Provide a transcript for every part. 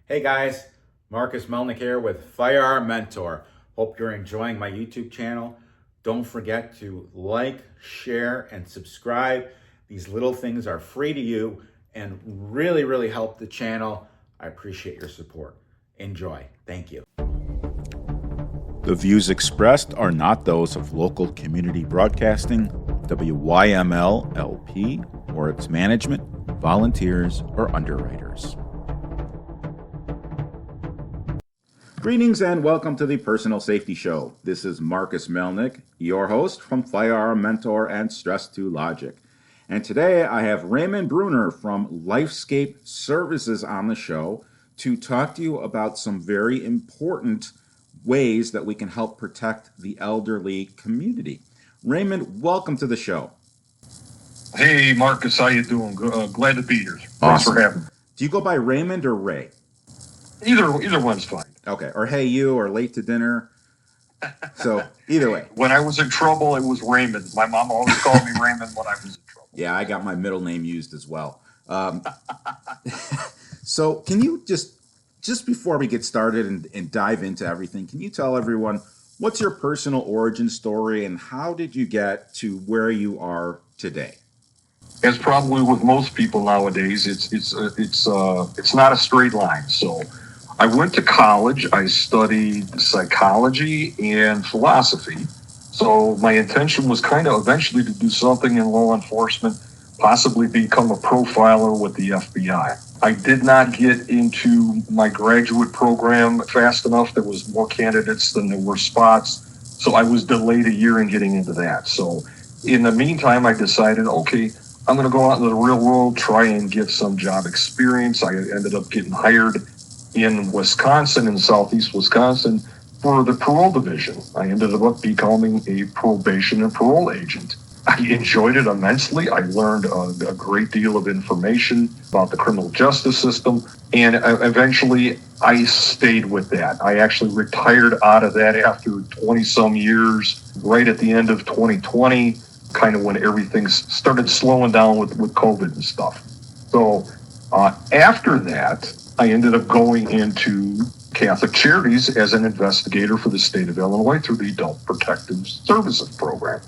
Hey guys, Marcus Melnick here with Firearm Mentor. Hope you're enjoying my YouTube channel. Don't forget to like, share, and subscribe. These little things are free to you and really help the channel. I appreciate your support. Enjoy. Thank you. The views expressed are not those of local community broadcasting, WYML LP, or its management, volunteers, or underwriters. Greetings and welcome to the Personal Safety Show. This is Marcus Melnick, your host from Firearm Mentor and Stress to Logic. And today I have Raymond Brunner from Lifescape Services on the show to talk to you about some very important ways that we can help protect the elderly community. Raymond, welcome to the show. Hey, Marcus, how you doing? Glad to be here. Thanks Awesome. for having me. Do you go by Raymond or Ray? Either one's fine. Okay, or hey you, or late to dinner. So either way. When I was in trouble, it was Raymond. My mom always called me Raymond when I was in trouble. Yeah, I got my middle name used as well. So can you just before we get started and dive into everything, can you tell everyone what's your personal origin story and how did you get to where you are today? As probably with most people nowadays, it's not a straight line. So I went to college. I studied psychology and philosophy. So my intention was kind of eventually to do something in law enforcement, possibly become a profiler with the FBI. I did not get into my graduate program fast enough. There was more candidates than there were spots. So I was delayed a year in getting into that. So in the meantime, I decided, okay, I'm going to go out into the real world, try and get some job experience. I ended up getting hired in Wisconsin, in southeast Wisconsin, for the parole division. I ended up becoming a probation and parole agent. I enjoyed it immensely. I learned a great deal of information about the criminal justice system, and eventually I stayed with that. I actually retired out of that after 20-some years, right at the end of 2020, kind of when everything started slowing down with COVID and stuff. So after that, I ended up going into Catholic Charities as an investigator for the state of Illinois through the Adult Protective Services program.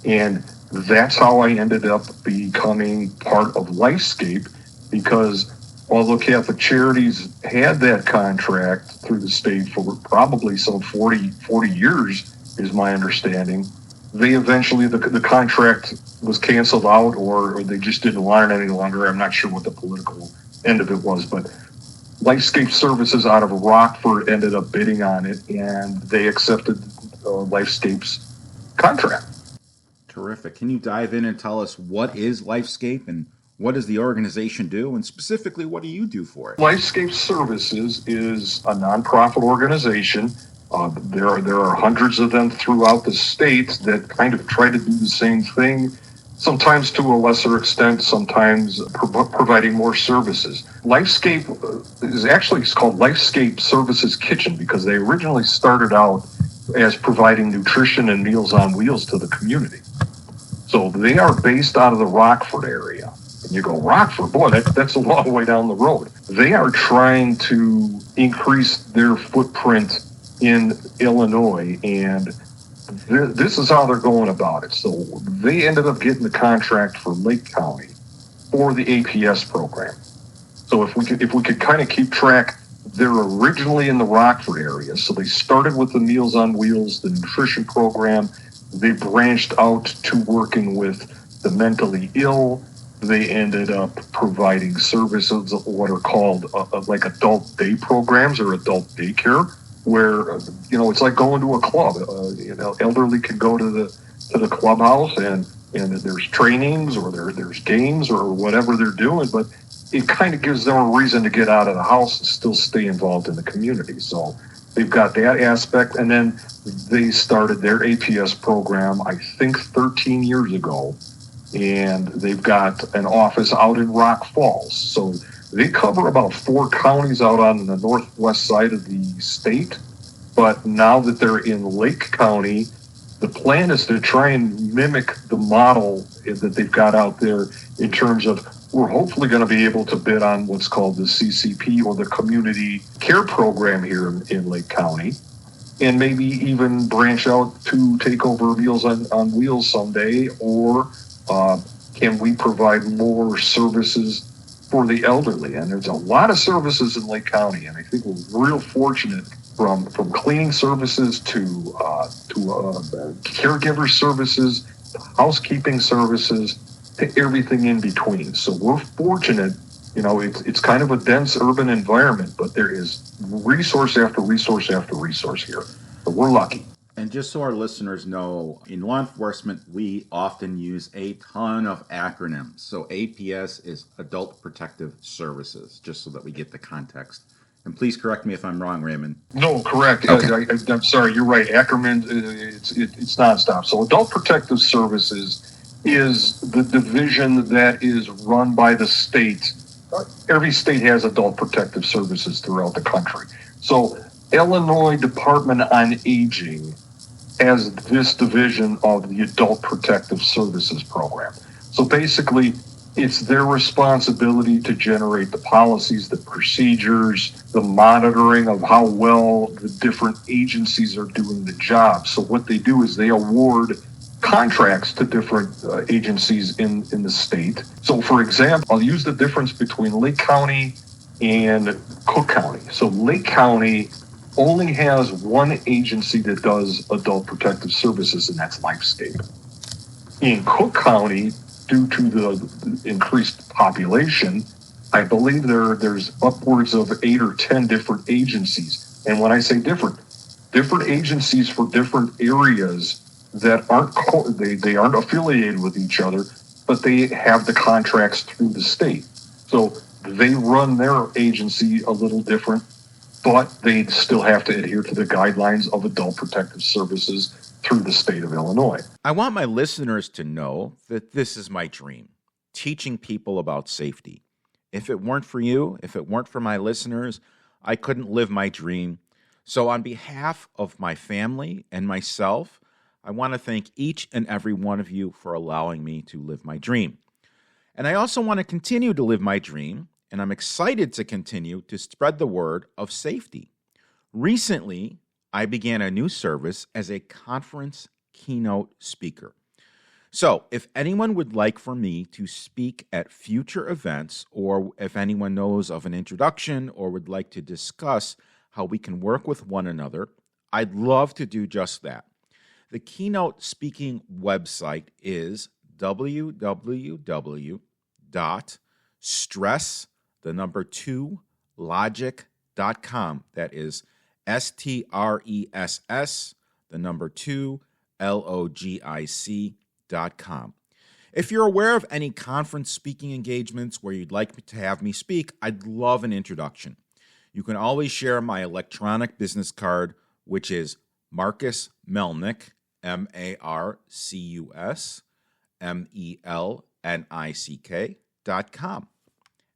And that's how I ended up becoming part of Lifescape, because although Catholic Charities had that contract through the state for probably some 40 years, is my understanding, they eventually, the contract was canceled out or they just didn't want it any longer. I'm not sure what the political end of it was, but Lifescape Services out of Rockford ended up bidding on it, and they accepted Lifescape's contract. Terrific. Can you dive in and tell us what is Lifescape and what does the organization do, and specifically what do you do for it? Lifescape Services is a nonprofit organization. There are hundreds of them throughout the state that kind of try to do the same thing, sometimes to a lesser extent, sometimes providing more services. Lifescape is actually, it's called Lifescape Services Kitchen because they originally started out as providing nutrition and Meals on Wheels to the community. So they are based out of the Rockford area. And you go, Rockford, boy, that's a long way down the road. They are trying to increase their footprint in Illinois, and this is how they're going about it. So they ended up getting the contract for Lake County for the APS program. So if we could kind of keep track, they're originally in the Rockford area. So they started with the Meals on Wheels, the nutrition program. They branched out to working with the mentally ill. They ended up providing services, what are called like adult day programs or adult daycare, where it's like going to a club. Elderly can go to the clubhouse and there's trainings or there's games or whatever they're doing, but it kind of gives them a reason to get out of the house and still stay involved in the community. So they've got that aspect, and then they started their APS program, I think 13 years ago, and they've got an office out in Rock Falls. So they cover about 4 counties out on the northwest side of the state, but now that they're in Lake County, the plan is to try and mimic the model that they've got out there in terms of we're hopefully going to be able to bid on what's called the CCP, or the Community Care Program here in Lake County, and maybe even branch out to take over Meals on Wheels someday, or can we provide more services for the elderly? And there's a lot of services in Lake County, and I think we're real fortunate, from cleaning services to caregiver services, to housekeeping services, to everything in between. So we're fortunate. It's kind of a dense urban environment, but there is resource after resource after resource here. So we're lucky. And just so our listeners know, in law enforcement, we often use a ton of acronyms. So APS is Adult Protective Services, just so that we get the context. And please correct me if I'm wrong, Raymond. No, correct. Okay. I'm sorry, you're right. Ackerman, it's nonstop. So Adult Protective Services is the division that is run by the state. Every state has Adult Protective Services throughout the country. So Illinois Department on Aging has this division of the Adult Protective Services program. So basically, it's their responsibility to generate the policies, the procedures, the monitoring of how well the different agencies are doing the job. So what they do is they award contracts to different agencies in the state. So for example, I'll use the difference between Lake County and Cook County. So Lake County only has one agency that does Adult Protective Services, and that's Lifescape. In Cook County, due to the increased population, I believe there's upwards of 8 or 10 different agencies. And when I say different agencies for different areas that they aren't affiliated with each other, but they have the contracts through the state. So they run their agency a little different, but they still have to adhere to the guidelines of Adult Protective Services through the state of Illinois. I want my listeners to know that this is my dream, teaching people about safety. If it weren't for you, if it weren't for my listeners, I couldn't live my dream. So on behalf of my family and myself, I want to thank each and every one of you for allowing me to live my dream. And I also want to continue to live my dream, and I'm excited to continue to spread the word of safety. Recently, I began a new service as a conference keynote speaker. So if anyone would like for me to speak at future events, or if anyone knows of an introduction or would like to discuss how we can work with one another, I'd love to do just that. The keynote speaking website is www.stress2logic.com. That is STRESS2logic.com. If you're aware of any conference speaking engagements where you'd like to have me speak, I'd love an introduction. You can always share my electronic business card, which is Marcus Melnick, MarcusMelnick.com.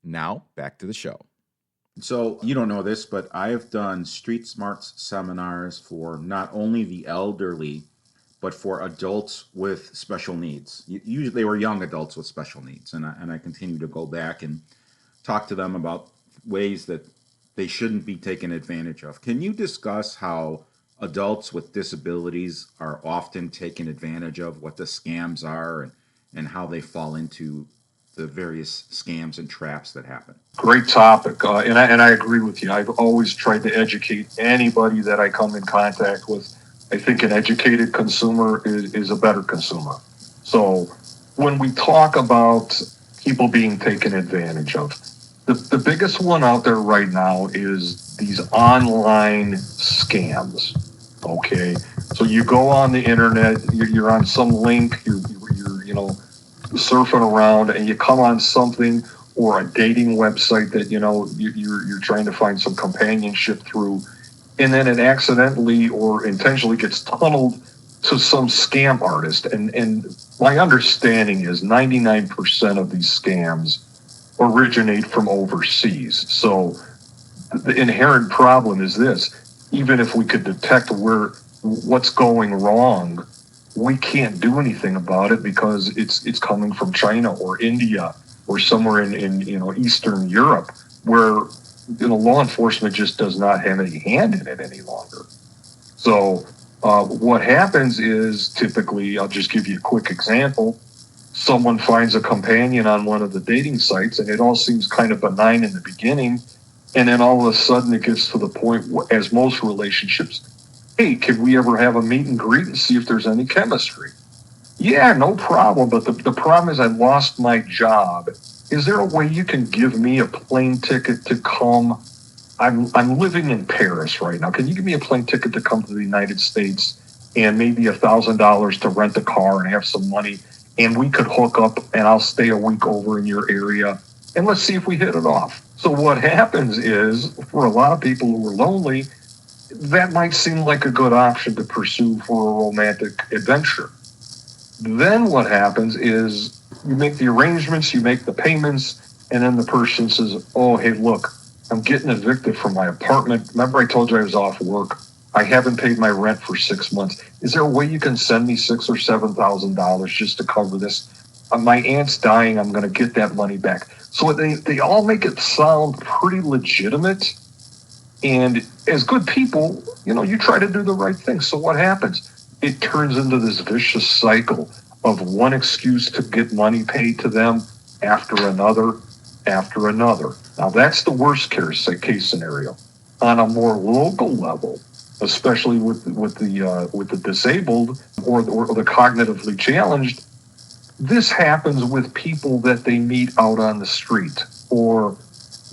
Now, back to the show. So, you don't know this, but I've done street smarts seminars for not only the elderly, but for adults with special needs. Usually they were young adults with special needs, and I continue to go back and talk to them about ways that they shouldn't be taken advantage of. Can you discuss how adults with disabilities are often taken advantage of, what the scams are, and how they fall into the various scams and traps that happen? Great topic, and I agree with you. I've always tried to educate anybody that I come in contact with. I think an educated consumer is a better consumer. So when we talk about people being taken advantage of, the biggest one out there right now is these online scams. Okay, so you go on the internet, you're on some link, you're surfing around, and you come on something, or a dating website that you're trying to find some companionship through, and then it accidentally or intentionally gets tunneled to some scam artist. And my understanding is 99% of these scams originate from overseas. So the inherent problem is this: even if we could detect what's going wrong, we can't do anything about it because it's coming from China or India or somewhere in Eastern Europe, where law enforcement just does not have any hand in it any longer. So what happens is, typically, I'll just give you a quick example. Someone finds a companion on one of the dating sites, and it all seems kind of benign in the beginning, and then all of a sudden it gets to the point, as most relationships, hey, can we ever have a meet and greet and see if there's any chemistry? Yeah, no problem. But the problem is I lost my job. Is there a way you can give me a plane ticket to come? I'm living in Paris right now. Can you give me a plane ticket to come to the United States and maybe $1,000 to rent a car and have some money? And we could hook up and I'll stay a week over in your area and let's see if we hit it off. So what happens is, for a lot of people who are lonely, that might seem like a good option to pursue for a romantic adventure. Then what happens is you make the arrangements, you make the payments, and then the person says, oh, hey, look, I'm getting evicted from my apartment. Remember I told you I was off work? I haven't paid my rent for 6 months. Is there a way you can send me $6,000 or $7,000 just to cover this? My aunt's dying. I'm going to get that money back. So they all make it sound pretty legitimate. And as good people, you try to do the right thing. So what happens? It turns into this vicious cycle of one excuse to get money paid to them after another, after another. Now, that's the worst case scenario. On a more local level, especially with the disabled or the cognitively challenged, this happens with people that they meet out on the street, or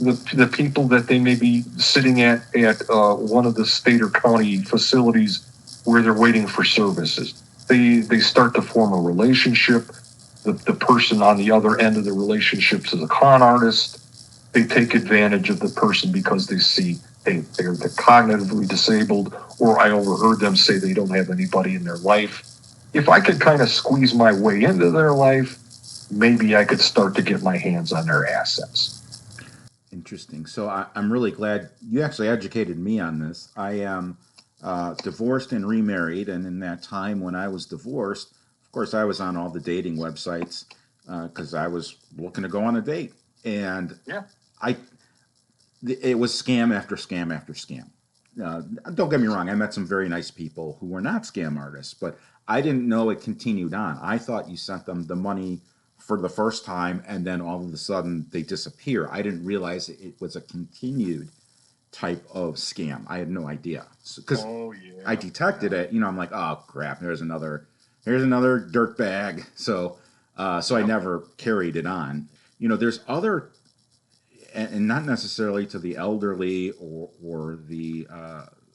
the people that they may be sitting at one of the state or county facilities where they're waiting for services. They start to form a relationship. The person on the other end of the relationship is a con artist. They take advantage of the person because they see they're cognitively disabled, or I overheard them say they don't have anybody in their life. If I could kind of squeeze my way into their life, maybe I could start to get my hands on their assets. Interesting. So I'm really glad you actually educated me on this. I am divorced and remarried, and in that time when I was divorced, of course, I was on all the dating websites because I was looking to go on a date, and Yeah. It was scam after scam after scam. Don't get me wrong, I met some very nice people who were not scam artists, but I didn't know it continued on. I thought you sent them the money for the first time and then all of a sudden they disappear. I didn't realize it was a continued type of scam. I had no idea. Because I detected it, I'm like, oh crap, here's another dirt bag. So I never carried it on. There's other, and not necessarily to the elderly or the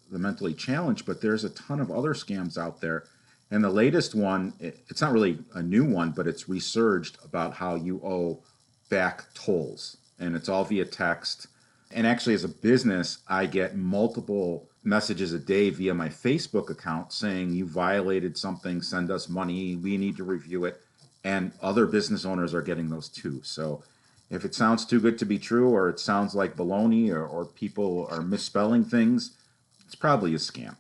mentally challenged, but there's a ton of other scams out there. And the latest one, it's not really a new one, but it's resurged about how you owe back tolls. And it's all via text. And actually, as a business, I get multiple messages a day via my Facebook account saying you violated something, send us money, we need to review it. And other business owners are getting those too. So if it sounds too good to be true, or it sounds like baloney, or people are misspelling things, it's probably a scam.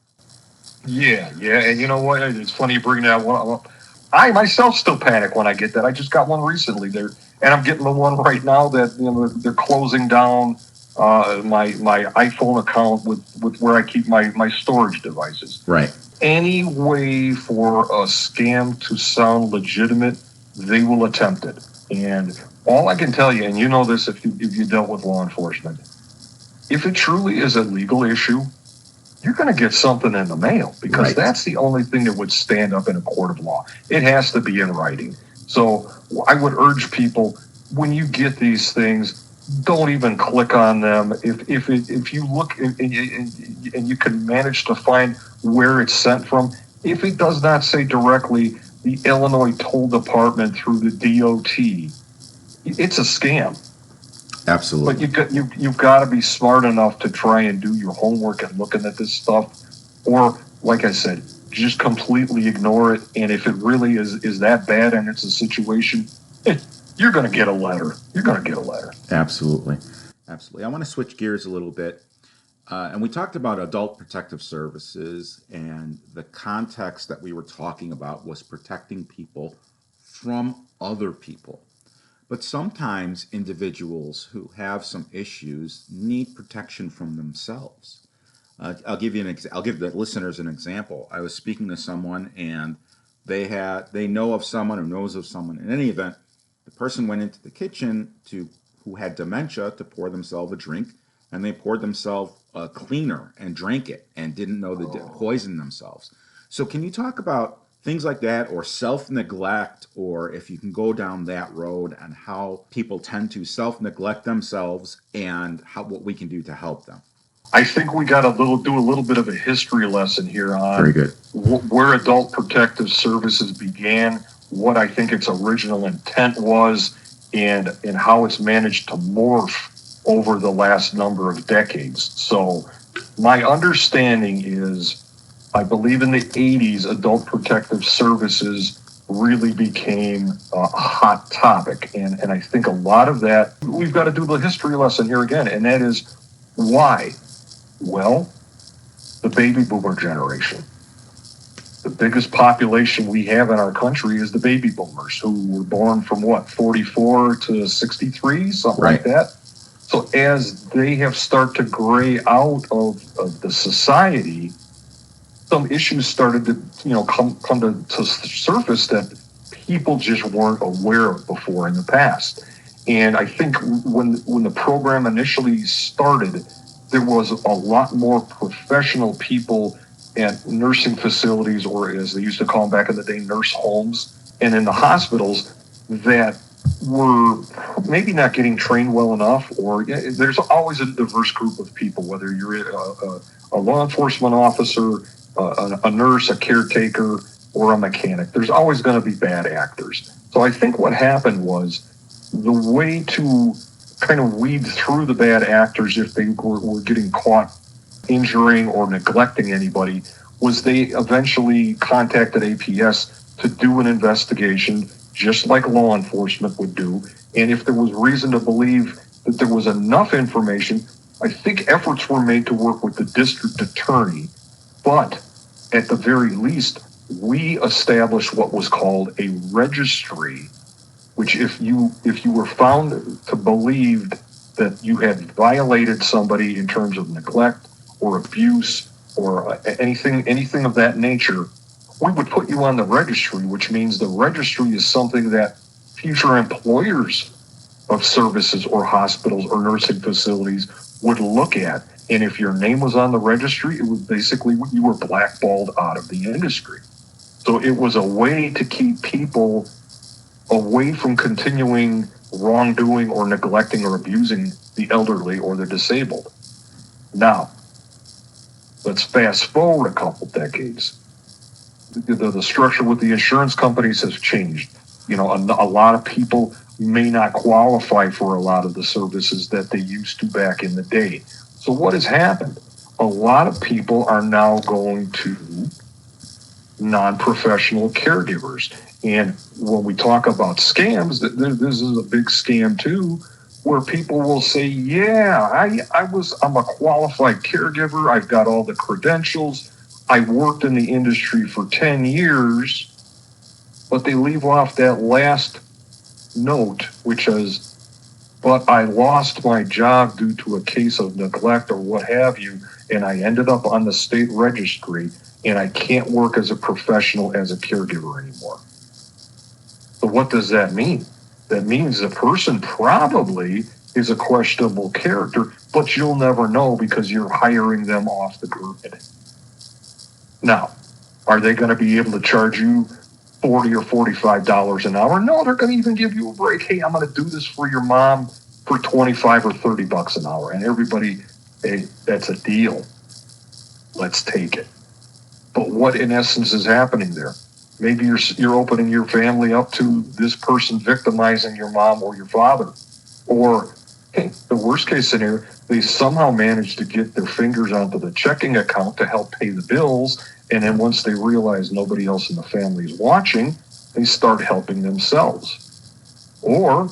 Yeah, and you know what? It's funny you bring that one up. I myself still panic when I get that. I just got one recently there, and I'm getting the one right now that they're closing down my iPhone account with where I keep my storage devices. Right. Any way for a scam to sound legitimate, they will attempt it. And all I can tell you, and you know this if you dealt with law enforcement, if it truly is a legal issue, you're going to get something in the mail, because that's the only thing that would stand up in a court of law. It has to be in writing. So I would urge people, when you get these things, don't even click on them. If you look and you can manage to find where it's sent from, if it does not say directly the Illinois Toll Department through the DOT, it's a scam. Absolutely. But you've got to be smart enough to try and do your homework and looking at this stuff, or like I said, just completely ignore it. And if it really is that bad and it's a situation, you're going to get a letter. Absolutely. I want to switch gears a little bit. And we talked about adult protective services, and the context that we were talking about was protecting people from other people. But sometimes individuals who have some issues need protection from themselves. I'll give the listeners an example. I was speaking to someone, and they know of someone who knows of someone. In any event, the person went into the kitchen who had dementia to pour themselves a drink, and they poured themselves a cleaner and drank it and didn't know they poisoned themselves. So can you talk about things like that, or self-neglect, or if you can go down that road, and how people tend to self-neglect themselves and what we can do to help them? I think we got do a little bit of a history lesson here on Very good. Where adult protective services began, what I think its original intent was, and how it's managed to morph over the last number of decades. So my understanding is, I believe in the 80s, adult protective services really became a hot topic. And I think a lot of that, we've got to do the history lesson here again, and that is why? Well, the baby boomer generation. The biggest population we have in our country is the baby boomers, who were born from 44 to 63, something like that. So as they have started to gray out of the society, some issues started to come to surface that people just weren't aware of before in the past. And I think when the program initially started, there was a lot more professional people at nursing facilities, or as they used to call them back in the day, nurse homes, and in the hospitals, that were maybe not getting trained well enough. Or there's always a diverse group of people, whether you're a law enforcement officer, a nurse, a caretaker, or a mechanic. There's always going to be bad actors. So I think what happened was, the way to kind of weed through the bad actors, if they were getting caught injuring or neglecting anybody, was they eventually contacted APS to do an investigation, just like law enforcement would do. And if there was reason to believe that there was enough information, I think efforts were made to work with the district attorney. But at the very least, we established what was called a registry, which if you were found to believe that you had violated somebody in terms of neglect or abuse or anything of that nature, we would put you on the registry, which means the registry is something that future employers of services or hospitals or nursing facilities would look at. And if your name was on the registry, it was basically you were blackballed out of the industry. So it was a way to keep people away from continuing wrongdoing or neglecting or abusing the elderly or the disabled. Now, let's fast forward a couple decades. The structure with the insurance companies has changed. A lot of people may not qualify for a lot of the services that they used to back in the day. So what has happened? A lot of people are now going to non-professional caregivers. And when we talk about scams, this is a big scam too, where people will say, yeah, I'm a qualified caregiver. I've got all the credentials. I worked in the industry for 10 years, but they leave off that last note, which is, but I lost my job due to a case of neglect or what have you, and I ended up on the state registry, and I can't work as a professional as a caregiver anymore. So what does that mean? That means the person probably is a questionable character, but you'll never know because you're hiring them off the grid. Now, are they going to be able to charge you $40 or $45 an hour? No, they're going to even give you a break. Hey, I'm going to do this for your mom for $25 or $30 an hour. And everybody, hey, that's a deal. Let's take it. But what in essence is happening there? Maybe you're opening your family up to this person victimizing your mom or your father. Or, hey, the worst case scenario, they somehow manage to get their fingers onto the checking account to help pay the bills. And then once they realize nobody else in the family is watching, they start helping themselves. Or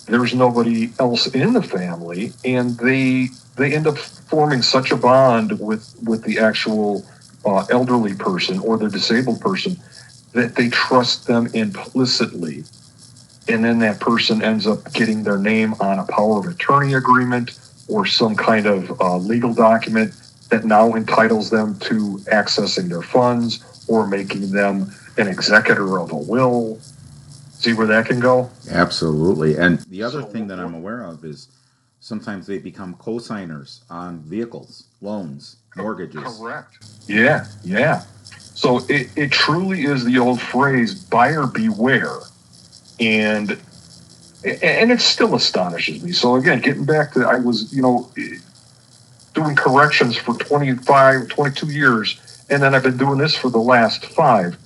there's nobody else in the family, and they end up forming such a bond with the actual elderly person or the disabled person that they trust them implicitly. and then that person ends up getting their name on a power of attorney agreement or some kind of legal document that now entitles them to accessing their funds or making them an executor of a will. See where that can go? Absolutely. And the other thing that I'm aware of is sometimes they become co-signers on vehicles, loans, mortgages. Correct. Yeah, yeah. So it truly is the old phrase, buyer beware. And it still astonishes me. So again, getting back to, I was, doing corrections for 22 years, and then I've been doing this for the last 5.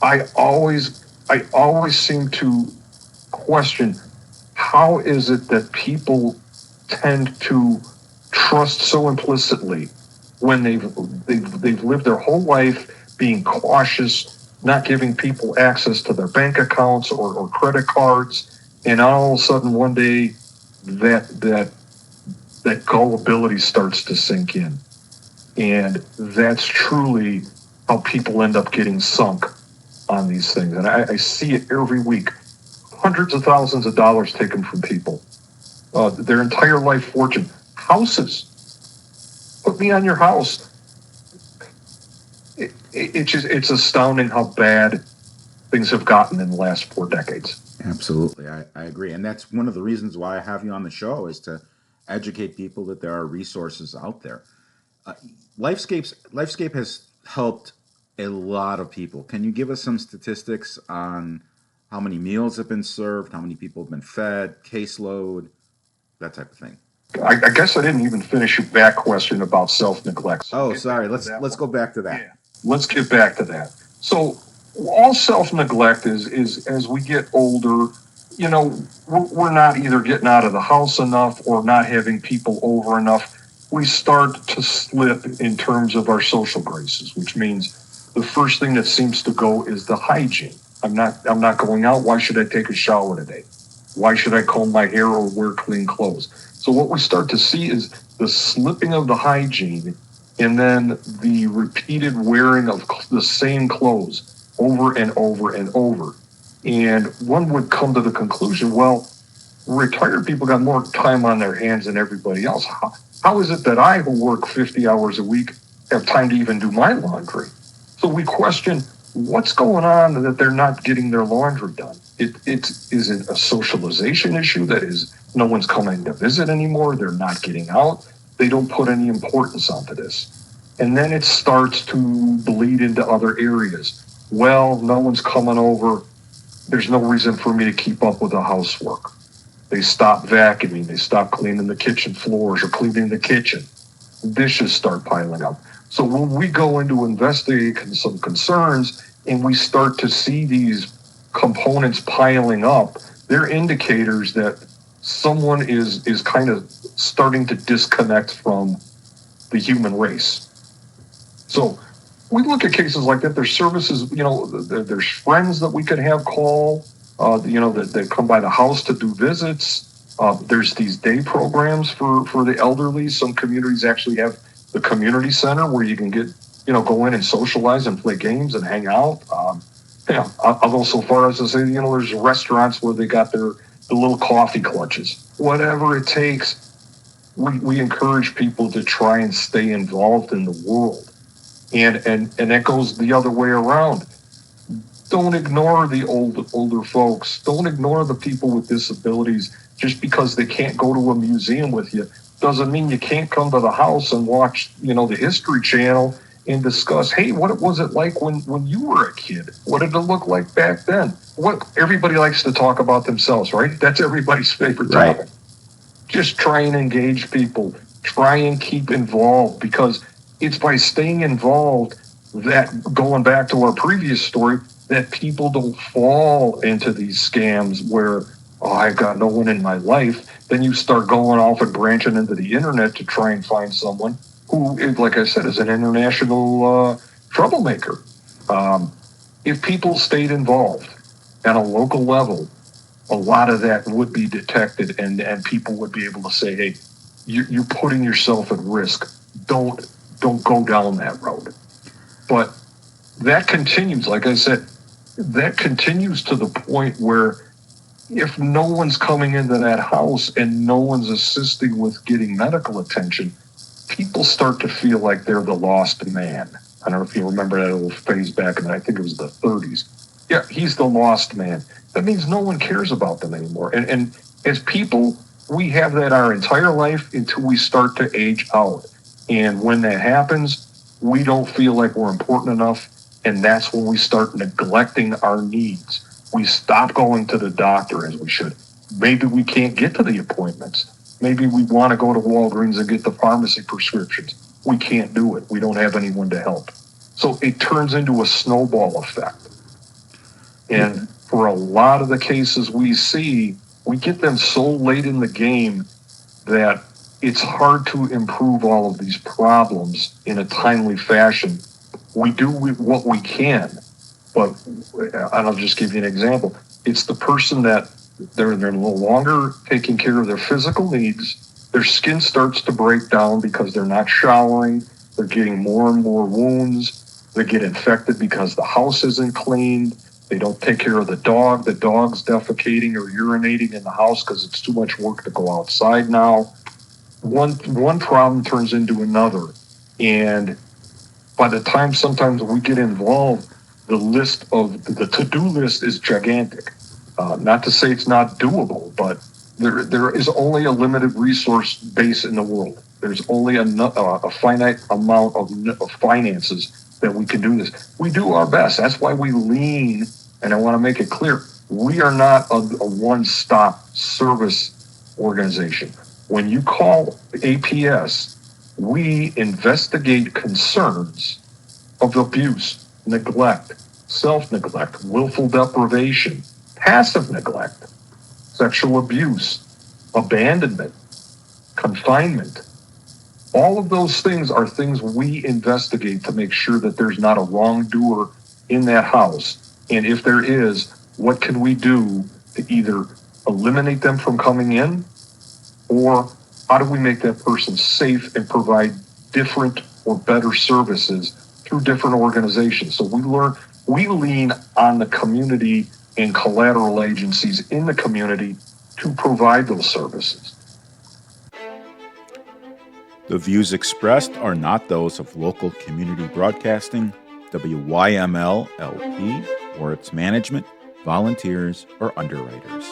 I always seem to question, how is it that people tend to trust so implicitly when they've lived their whole life being cautious, not giving people access to their bank accounts or credit cards, and all of a sudden one day that gullibility starts to sink in. And that's truly how people end up getting sunk on these things. And I see it every week. Hundreds of thousands of dollars taken from people. Their entire life fortune. Houses. Put me on your house. It's astounding how bad things have gotten in the last 4 decades. Absolutely. I agree. And that's one of the reasons why I have you on the show, is to educate people that there are resources out there. Lifescape has helped a lot of people. Can you give us some statistics on how many meals have been served, how many people have been fed, caseload, that type of thing? I guess I didn't even finish your back question about self-neglect. So sorry. Let's go back to that. Yeah. Let's get back to that. So all self-neglect is as we get older, we're not either getting out of the house enough or not having people over enough. We start to slip in terms of our social graces, which means the first thing that seems to go is the hygiene. I'm not going out. Why should I take a shower today? Why should I comb my hair or wear clean clothes? So what we start to see is the slipping of the hygiene, and then the repeated wearing of the same clothes over and over and over. And one would come to the conclusion, well, retired people got more time on their hands than everybody else. How is it that I, who work 50 hours a week, have time to even do my laundry? So we question, what's going on that they're not getting their laundry done? Is it a socialization issue that is no one's coming to visit anymore? They're not getting out. They don't put any importance onto this. And then it starts to bleed into other areas. Well, no one's coming over. There's no reason for me to keep up with the housework. They stop vacuuming. They stop cleaning the kitchen floors or cleaning the kitchen. Dishes start piling up. So when we go into investigate some concerns and we start to see these components piling up, they're indicators that someone is kind of starting to disconnect from the human race. So we look at cases like that. There's services, there's friends that we could have call, that come by the house to do visits. There's these day programs for the elderly. Some communities actually have the community center where you can go in and socialize and play games and hang out. I'll go so far as to say, there's restaurants where they got the little coffee clutches. Whatever it takes, we encourage people to try and stay involved in the world. And that goes the other way around. Don't ignore the older folks. Don't ignore the people with disabilities. Just because they can't go to a museum with you doesn't mean you can't come to the house and watch, the History Channel and discuss, hey, what was it like when you were a kid? What did it look like back then? What everybody likes to talk about themselves, right? That's everybody's favorite topic. Right. Just try and engage people. Try and keep involved, because it's by staying involved that, going back to our previous story, that people don't fall into these scams where, I've got no one in my life. Then you start going off and branching into the internet to try and find someone who, like I said, is an international troublemaker. If people stayed involved at a local level, a lot of that would be detected, and people would be able to say, hey, you're putting yourself at risk. Don't go down that road. But that continues, like I said, that continues to the point where if no one's coming into that house and no one's assisting with getting medical attention, people start to feel like they're the lost man. I don't know if you remember that little phase back in, I think it was the 30s. Yeah, he's the lost man. That means no one cares about them anymore. And as people, we have that our entire life until we start to age out. And when that happens, we don't feel like we're important enough. And that's when we start neglecting our needs. We stop going to the doctor as we should. Maybe we can't get to the appointments. Maybe we want to go to Walgreens and get the pharmacy prescriptions. We can't do it. We don't have anyone to help. So it turns into a snowball effect. And for a lot of the cases we see, we get them so late in the game that it's hard to improve all of these problems in a timely fashion. We do what we can, but I'll just give you an example. It's the person that they're no longer taking care of their physical needs. Their skin starts to break down because they're not showering. They're getting more and more wounds. They get infected because the house isn't cleaned. They don't take care of the dog. The dog's defecating or urinating in the house because it's too much work to go outside now. One problem turns into another. And by the time sometimes we get involved, the to-do list is gigantic. Not to say it's not doable, but there is only a limited resource base in the world. There's only a finite amount of finances that we can do this. We do our best. That's why we lean, and I want to make it clear, we are not a one-stop service organization. When you call APS, we investigate concerns of abuse, neglect, self-neglect, willful deprivation, passive neglect, sexual abuse, abandonment, confinement. All of those things are things we investigate to make sure that there's not a wrongdoer in that house. And if there is, what can we do to either eliminate them from coming in, or how do we make that person safe and provide different or better services through different organizations? So we lean on the community and collateral agencies in the community to provide those services. The views expressed are not those of local community broadcasting, WYML LP, or its management, volunteers, or underwriters.